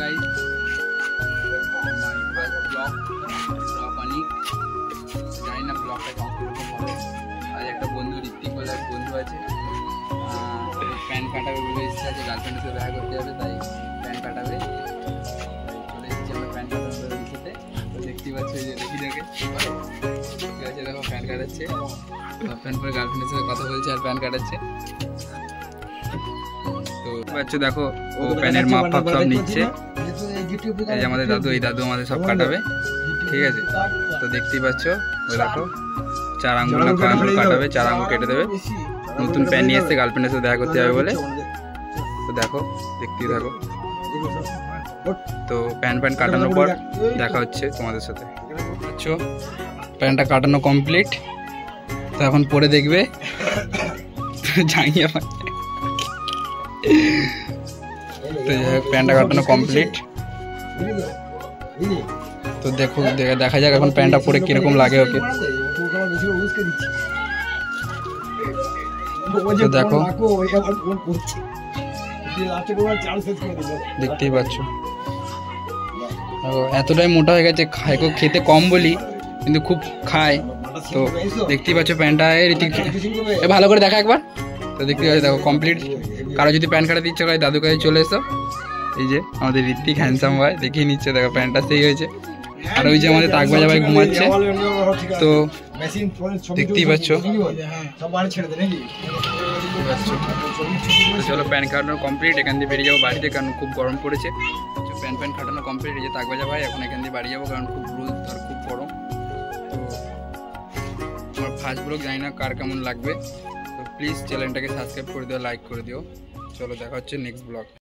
guys, my first vlog অনিক। জানি না ব্লগটা কীরকম হবে। আজ একটা বন্ধু ঋত্বিক বলে এক বন্ধু আছে, প্যান কাটাবে বলে ইচ্ছা আছে, গার্লফ্রেন্ডের সাথে দেখা করতে হবে, তাই প্যান কাটাবে। চলে এসেছি আমরা প্যান কাটানোর বিষয়তে। তো দেখতেই পাচ্ছি যে দেখি দেখে ঠিক আছে, দেখো প্যান কাটাচ্ছে, প্যান পরে গার্লফ্রেন্ডের সাথে কথা বলছে আর প্যান কাটাচ্ছে। তো বাচ্চা দেখো ও প্যানের মাপ ফাপ সব নিচ্ছে। এই যে আমাদের দাদু, এই দাদু আমাদের সব কাটাবে, ঠিক আছে। তো দেখতেই পাচ্ছ ওই দেখো 4 আঙ্গুল না কয় আঙ্গুল কাটাবে, 4 আঙ্গুল কেটে দেবে। নতুন প্যান নিয়ে এসছে, গার্লফ্রেন্ডের সাথে দেখা করতে হবে বলে। তো দেখো দেখতেই থাকো। তো প্যান কাটানোর পর দেখা হচ্ছে তোমাদের সাথে। আচ্ছা প্যানটা কাটানো কমপ্লিট, তো এখন পরে দেখবে জানিয়ে। তো প্যানটা কাটানো কমপ্লিট, তো দেখো দেখা যাক এখন প্যান্টটা পরে কিরকম লাগে ওকে। তো দেখো দেখতেই পাচ্ছ এতটাই মোটা হয়ে গেছে, খেতে কম বলি কিন্তু খুব খায়। তো দেখতেই পাচ্ছ প্যান্টটা ভালো করে দেখা একবার। তো দেখতে পাচ্ছ দেখো কমপ্লিট। কারো যদি প্যান্ট কাটাতে ইচ্ছে করে দাদুর কাছে চলে এসো। এই যে আমাদের ঋত্বিক হ্যান্ডসাম ভাই দেখিয়ে নিচ্ছে, দেখো প্যান্টটা সেই হয়েছে। আর ওই যে আমাদের তাকবাজা ভাই ঘুমাচ্ছে। তো দেখতেই পাচ্ছ। চলো প্যান কাটানো কমপ্লিট, এখান দিয়ে বেরিয়ে যাবো বাড়িতে, কারণ খুব গরম পড়েছে। প্যান কাটানো কমপ্লিট। এই যে তাকবাজা ভাই, এখন এখান দিয়ে বাড়ি যাবো, কারণ খুব রোদ আর খুব গরম। তো আমার ফার্স্ট ব্লগ জানি না কার কেমন লাগবে, তো প্লিজ চ্যানেলটাকে সাবস্ক্রাইব করে দিও, লাইক করে দিও। চলো দেখা হচ্ছে নেক্সট ব্লগ।